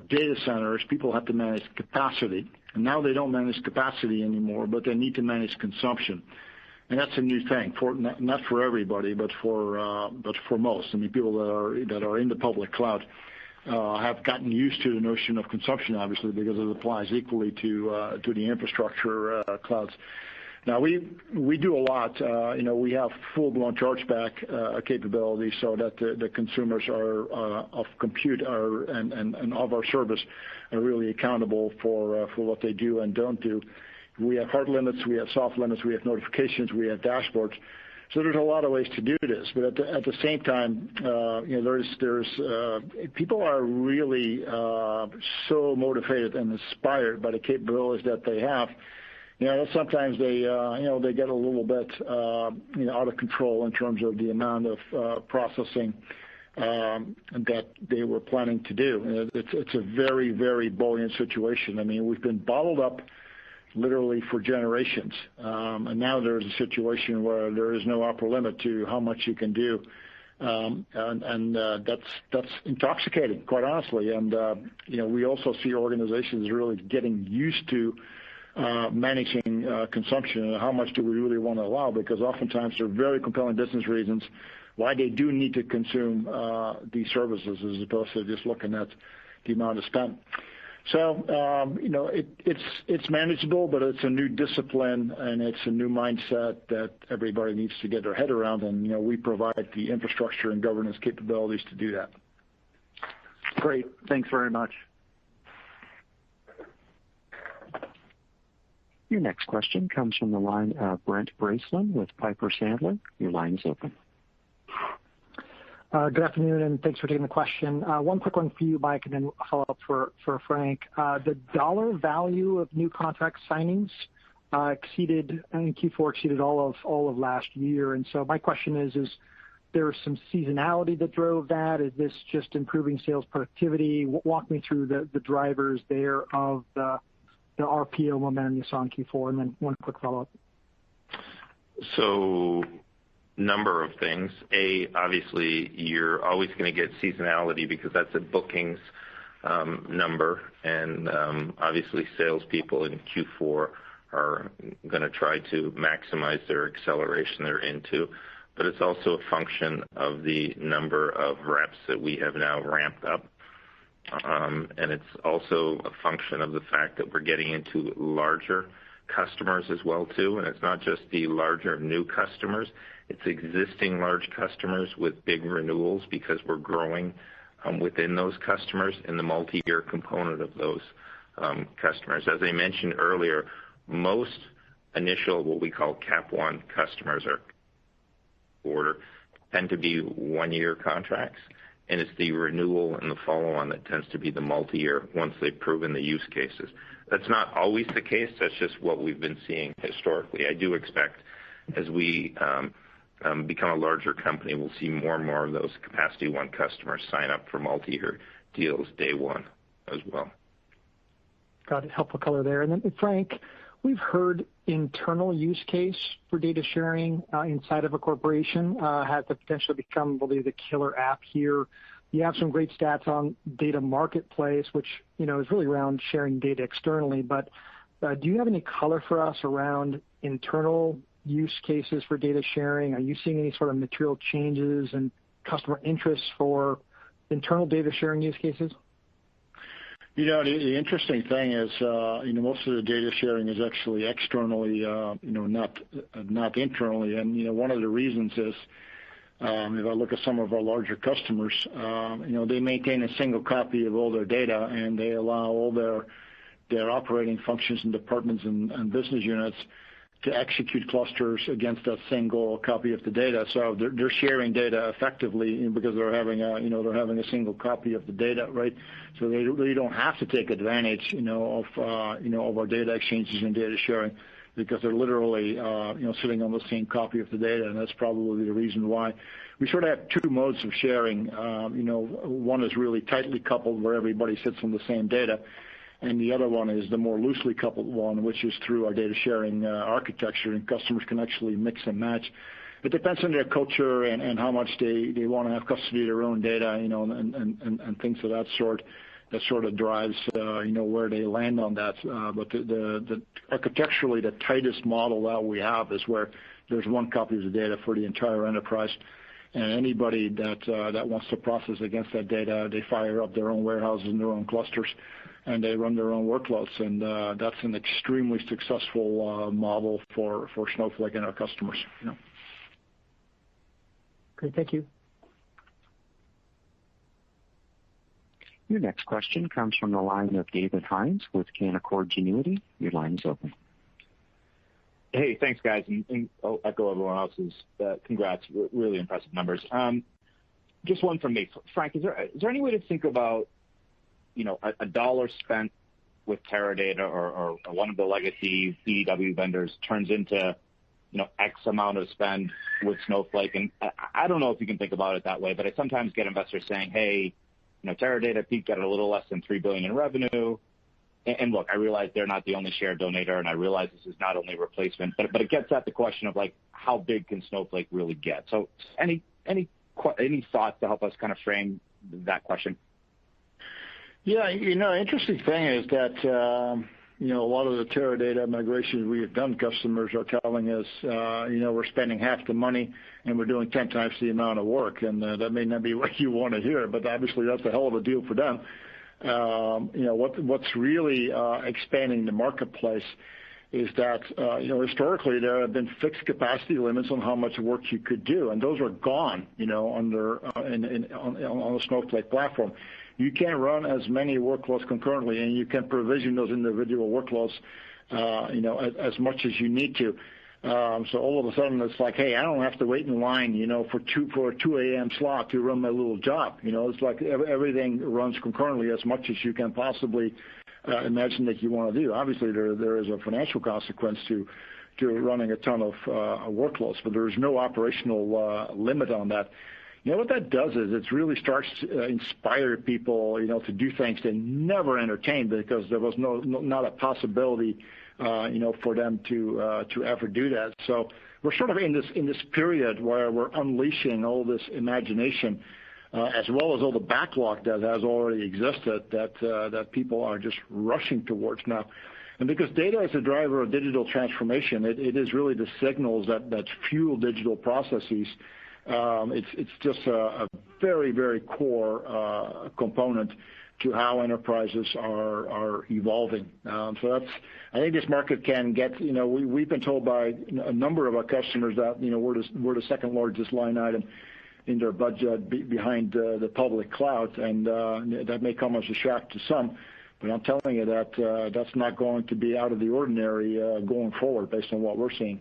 data centers, people have to manage capacity, and now they don't manage capacity anymore, but they need to manage consumption, and that's a new thing for not for everybody, but for most. People that are in the public cloud have gotten used to the notion of consumption, obviously, because it applies equally to the infrastructure clouds. Now we do a lot. We have full-blown chargeback capabilities so that the consumers of compute and of our service are really accountable for what they do and don't do. We have hard limits, we have soft limits, we have notifications, we have dashboards. So there's a lot of ways to do this, but at the same time, people are really so motivated and inspired by the capabilities that they have. Sometimes they get a little bit out of control in terms of the amount of processing that they were planning to do. It's a very, very buoyant situation. I mean, we've been bottled up literally for generations, and now there's a situation where there is no upper limit to how much you can do, and that's intoxicating, quite honestly. And we also see organizations really getting used to managing consumption and how much do we really want to allow, because oftentimes there are very compelling business reasons why they do need to consume these services as opposed to just looking at the amount of spend. So, it's manageable, but it's a new discipline and it's a new mindset that everybody needs to get their head around. And, we provide the infrastructure and governance capabilities to do that. Great. Thanks very much. Your next question comes from the line of Brent Bracelin with Piper Sandler. Your line is open. Good afternoon, and thanks for taking the question. One quick one for you, Mike, and then a follow-up for Frank. The dollar value of new contract signings exceeded all of last year. And so my question is there some seasonality that drove that? Is this just improving sales productivity? Walk me through the drivers there of the RPO momentum you saw in Q4, and then one quick follow-up. So, number of things. Obviously, you're always going to get seasonality because that's a bookings number, and obviously salespeople in Q4 are going to try to maximize their acceleration they're into. But it's also a function of the number of reps that we have now ramped up. And it's also a function of the fact that we're getting into larger customers as well too, and it's not just the larger new customers, it's existing large customers with big renewals because we're growing within those customers in the multi-year component of those customers. As I mentioned earlier, most initial what we call Cap 1 customers are order tend to be one-year contracts, and it's the renewal and the follow-on that tends to be the multi-year once they've proven the use cases. That's not always the case. That's just what we've been seeing historically. I do expect as we become a larger company, we'll see more and more of those Capacity 1 customers sign up for multi-year deals day one as well. Got it. Helpful color there. And then, Frank, we've heard internal use case for data sharing inside of a corporation has the potential to become, believe, the killer app here. You have some great stats on data marketplace, which, is really around sharing data externally. But do you have any color for us around internal use cases for data sharing? Are you seeing any sort of material changes in customer interest for internal data sharing use cases? The interesting thing is, most of the data sharing is actually externally, not internally. And, one of the reasons is, if I look at some of our larger customers, they maintain a single copy of all their data, and they allow all their operating functions and departments and business units to execute clusters against that single copy of the data. So they're sharing data effectively because they're having a single copy of the data, right? So they really don't have to take advantage, of our data exchanges and data sharing because they're literally, sitting on the same copy of the data, and that's probably the reason why. We sort of have two modes of sharing. One is really tightly coupled where everybody sits on the same data, and the other one is the more loosely coupled one, which is through our data sharing architecture, and customers can actually mix and match. It depends on their culture and how much they want to have custody of their own data, and things of that sort. That sort of drives, where they land on that. But the architecturally, the tightest model that we have is where there's one copy of the data for the entire enterprise. And anybody that wants to process against that data, they fire up their own warehouses and their own clusters, and they run their own workloads. And that's an extremely successful model for Snowflake and our customers. Great. Thank you. Your next question comes from the line of David Hynes with Canaccord Genuity. Your line is open. Hey, thanks, guys, and I'll echo everyone else's congrats. Really impressive numbers. Just one from me. Frank, is there any way to think about, a dollar spent with Teradata or one of the legacy CDW vendors turns into, X amount of spend with Snowflake? And I don't know if you can think about it that way, but I sometimes get investors saying, hey, Teradata peaked at a little less than $3 billion in revenue. And look, I realize they're not the only shared donator, and I realize this is not only replacement, but it gets at the question of how big can Snowflake really get? So any thoughts to help us kind of frame that question? Yeah, interesting thing is that a lot of the Teradata migrations we have done, customers are telling us, we're spending half the money and we're doing 10 times the amount of work, and that may not be what you want to hear, but obviously that's a hell of a deal for them. What's really expanding the marketplace is that historically there have been fixed capacity limits on how much work you could do, and those are gone on the Snowflake platform. You can run as many workloads concurrently, and you can provision those individual workloads as much as you need to. So all of a sudden it's like, hey, I don't have to wait in line, for a 2 a.m. slot to run my little job. It's like everything runs concurrently as much as you can possibly imagine that you want to do. Obviously, there is a financial consequence to running a ton of workloads, but there is no operational limit on that. What that does is it really starts to inspire people, to do things they never entertained because there was not a possibility for them to ever do that. So we're sort of in this period where we're unleashing all this imagination, as well as all the backlog that has already existed that people are just rushing towards now. And because data is a driver of digital transformation, it is really the signals that fuel digital processes. It's just a very, very core component to how enterprises are evolving. So I think this market can get, we've been told by a number of our customers that, we're the second largest line item in their budget behind the public cloud, and that may come as a shock to some, but I'm telling you that that's not going to be out of the ordinary going forward based on what we're seeing.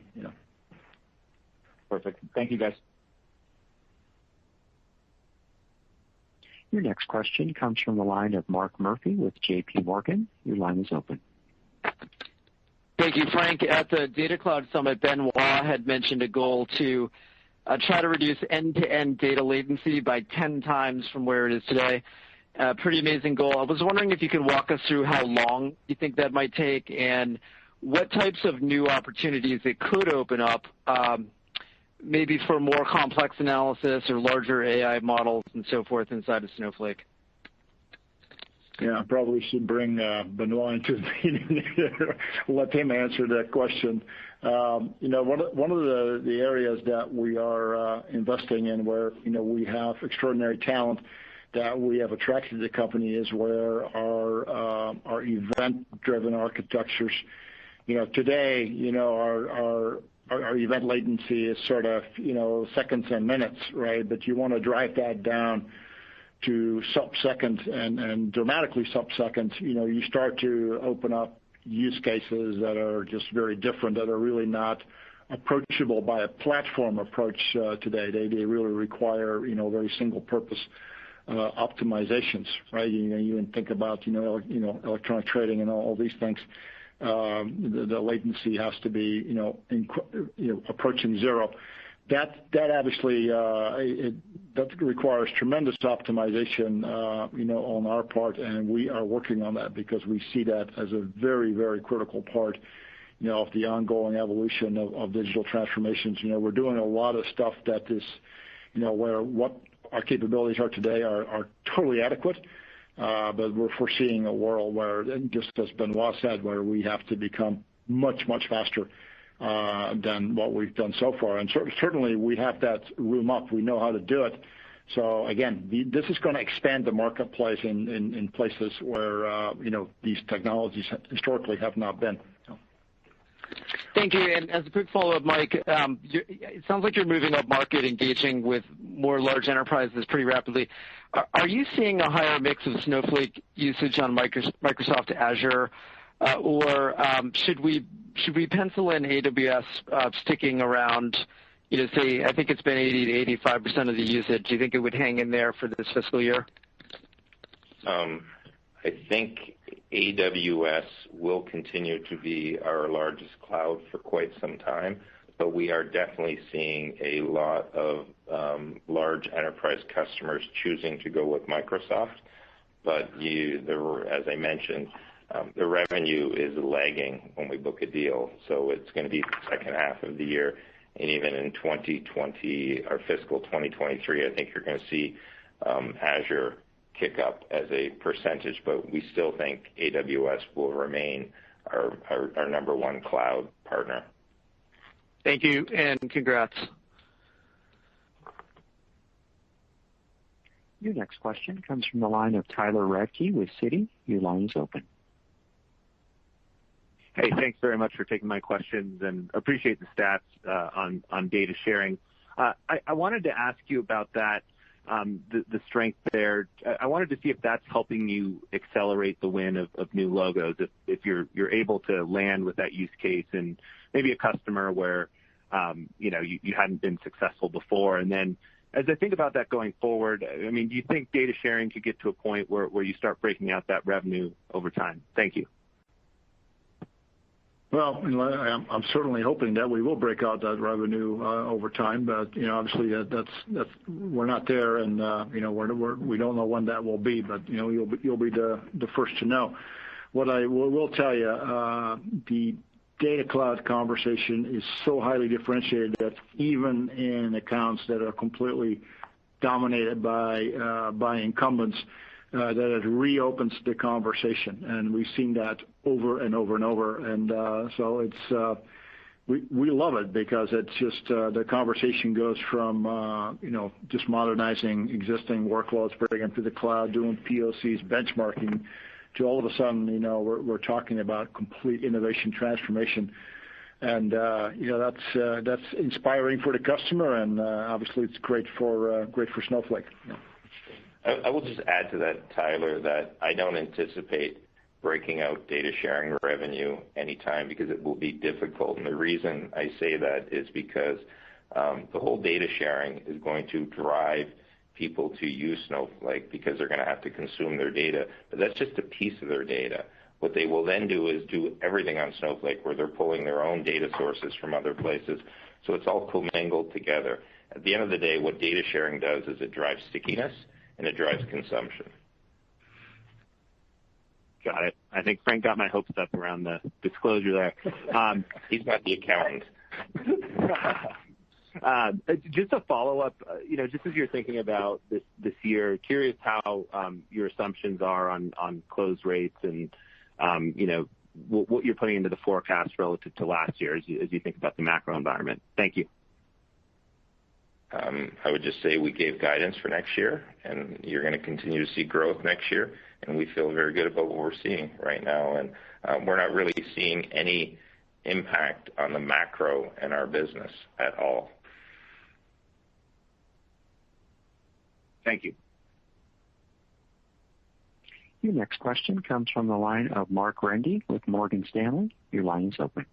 Perfect. Thank you, guys. Your next question comes from the line of Mark Murphy with J.P. Morgan. Your line is open. Thank you, Frank. At the Data Cloud Summit, Benoit had mentioned a goal to try to reduce end-to-end data latency by 10 times from where it is today. Pretty amazing goal. I was wondering if you could walk us through how long you think that might take and what types of new opportunities it could open up, maybe for more complex analysis or larger AI models and so forth inside of Snowflake. Yeah, I probably should bring Benoit into the meeting here. Let him answer that question. One of the areas that we are investing in where we have extraordinary talent that we have attracted to the company is where our event-driven architectures. Today, our event latency is sort of, seconds and minutes, right? But you want to drive that down to sub-seconds and dramatically sub-seconds. You start to open up use cases that are just very different, that are really not approachable by a platform approach today. They really require, very single-purpose optimizations, right? You can think about, electronic trading and all these things. The latency has to be, approaching zero. That obviously that requires tremendous optimization, on our part, and we are working on that because we see that as a very, very critical part, of the ongoing evolution of digital transformations. We're doing a lot of stuff that is, where what our capabilities are today are totally adequate. But we're foreseeing a world where, just as Benoit said, where we have to become much, much faster than what we've done so far. And certainly we have that room up. We know how to do it. So again, this is going to expand the marketplace in places where these technologies historically have not been. Thank you. And as a quick follow-up, Mike, it sounds like you're moving up market, engaging with more large enterprises pretty rapidly. Are you seeing a higher mix of Snowflake usage on Microsoft Azure, or should we pencil in AWS sticking around? Say I think it's been 80 to 85% of the usage. Do you think it would hang in there for this fiscal year? I think AWS will continue to be our largest cloud for quite some time, but we are definitely seeing a lot of large enterprise customers choosing to go with Microsoft. But as I mentioned, the revenue is lagging when we book a deal, so it's going to be the second half of the year. And even in 2020, our fiscal 2023, I think you're going to see Azure kick up as a percentage, but we still think AWS will remain our number one cloud partner. Thank you, and congrats. Your next question comes from the line of Tyler Radke with Citi. Your line is open. Hey, thanks very much for taking my questions and appreciate the stats on data sharing. I wanted to ask you about that, the strength there. I wanted to see if that's helping you accelerate the win of new logos, if you're able to land with that use case and maybe a customer where you hadn't been successful before. And then as I think about that going forward, I mean, do you think data sharing could get to a point where you start breaking out that revenue over time? Thank you. Well, I'm certainly hoping that we will break out that revenue over time, but obviously that's we're not there, and we don't know when that will be. But you'll be the first to know. What I will tell you, the data cloud conversation is so highly differentiated that even in accounts that are completely dominated by incumbents, that it reopens the conversation, and we've seen that over and over and over. And so it's we love it because it's just the conversation goes from just modernizing existing workloads, bringing them to the cloud, doing POCs, benchmarking, to all of a sudden we're talking about complete innovation transformation. And that's inspiring for the customer, and obviously it's great for Snowflake. I will just add to that, Tyler, that I don't anticipate breaking out data sharing revenue anytime because it will be difficult. And the reason I say that is because the whole data sharing is going to drive people to use Snowflake because they're going to have to consume their data. But that's just a piece of their data. What they will then do is do everything on Snowflake where they're pulling their own data sources from other places. So it's all commingled together. At the end of the day, what data sharing does is it drives stickiness and it drives consumption. Got it. I think Frank got my hopes up around the disclosure there. He's not the accountant. Just a follow-up, just as you're thinking about this year, curious how your assumptions are on close rates and, what you're putting into the forecast relative to last year as you think about the macro environment. Thank you. I would just say we gave guidance for next year, and you're going to continue to see growth next year, and we feel very good about what we're seeing right now. And we're not really seeing any impact on the macro in our business at all. Thank you. Your next question comes from the line of Mark Rendy with Morgan Stanley. Your line is open.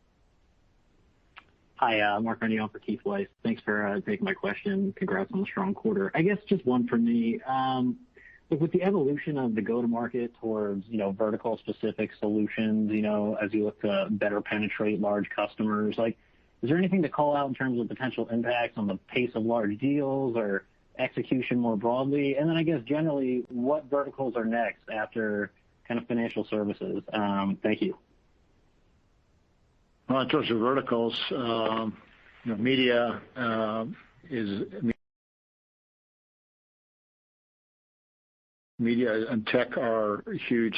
Hi, Mark Rendy on for Keith Weiss. Thanks for taking my question. Congrats on the strong quarter. I guess just one for me. With the evolution of the go-to-market towards, vertical-specific solutions, as you look to better penetrate large customers, is there anything to call out in terms of potential impacts on the pace of large deals or execution more broadly? And then I guess generally, what verticals are next after kind of financial services? Thank you. Well, in terms of verticals, media and tech are huge.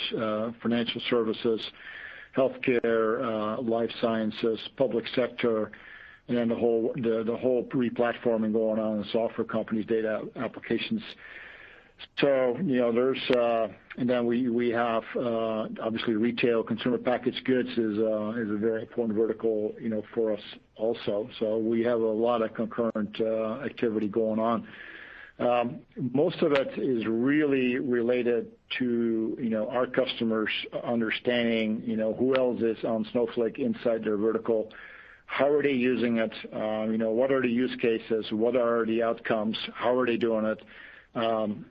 Financial services, healthcare, life sciences, public sector, and then the whole re-platforming going on in software companies, data applications. So, and then we have, obviously retail, consumer packaged goods is a very important vertical, for us also. So we have a lot of concurrent activity going on. Most of it is really related to, our customers understanding, who else is on Snowflake inside their vertical. How are they using it? What are the use cases? What are the outcomes? How are they doing it? And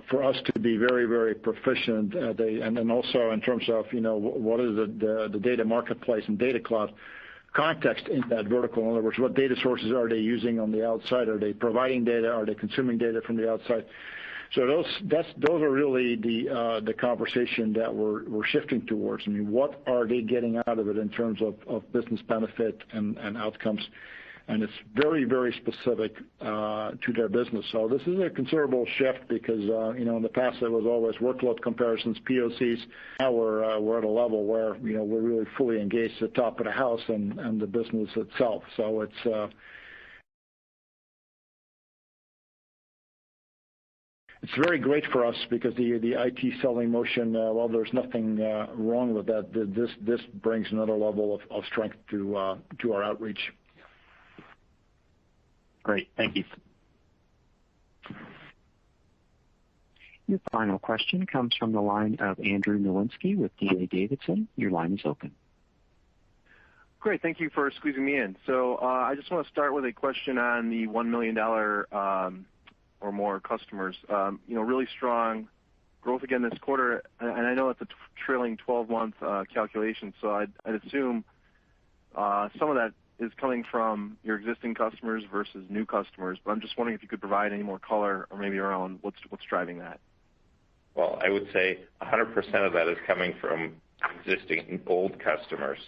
for us to be very, very proficient and then also in terms of, what is the data marketplace and data cloud context in that vertical. In other words, what data sources are they using on the outside? Are they providing data? Are they consuming data from the outside? So those are really the conversation that we're shifting towards. I mean, what are they getting out of it in terms of business benefit and outcomes? And it's very, very specific to their business. So this is a considerable shift because in the past it was always workload comparisons, POCs. Now we're at a level where we're really fully engaged at the top of the house and the business itself. So it's very great for us because the IT selling motion, while there's nothing wrong with that, this brings another level of strength to our outreach. Great. Thank you. Your final question comes from the line of Andrew Nowinski with D.A. Davidson. Your line is open. Great. Thank you for squeezing me in. So I just want to start with a question on the $1 million or more customers. Really strong growth again this quarter, and I know it's a trailing 12-month calculation, so I'd assume some of that is coming from your existing customers versus new customers, but I'm just wondering if you could provide any more color or maybe around what's driving that. Well, I would say 100% of that is coming from existing old customers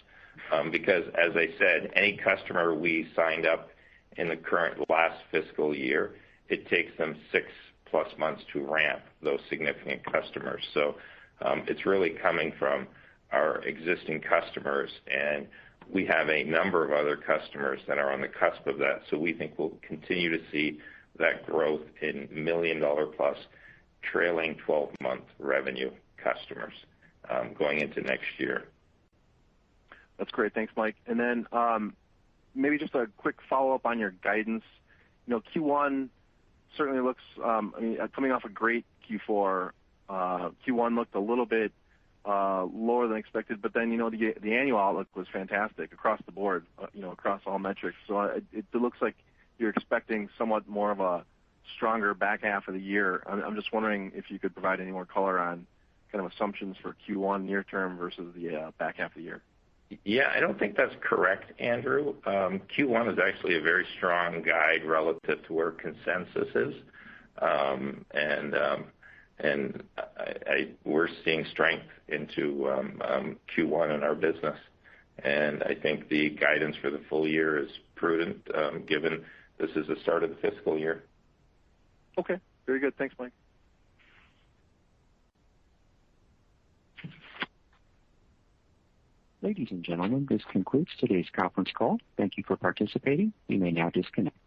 because, as I said, any customer we signed up in the current last fiscal year, it takes them 6+ months to ramp those significant customers. So it's really coming from our existing customers, and we have a number of other customers that are on the cusp of that. So we think we'll continue to see that growth in $1 million+ trailing 12-month revenue customers going into next year. That's great. Thanks, Mike. And then maybe just a quick follow-up on your guidance. Q1 certainly looks, coming off a great Q4, Q1 looked a little bit lower than expected, but then the annual outlook was fantastic across the board, across all metrics. So it looks like you're expecting somewhat more of a stronger back half of the year. I'm just wondering if you could provide any more color on kind of assumptions for Q1 near term versus the back half of the year. Yeah, I don't think that's correct, Andrew. Q1 is actually a very strong guide relative to where consensus is, and we're seeing strength into Q1 in our business. And I think the guidance for the full year is prudent, given this is the start of the fiscal year. Okay, very good. Thanks, Mike. Ladies and gentlemen, this concludes today's conference call. Thank you for participating. You may now disconnect.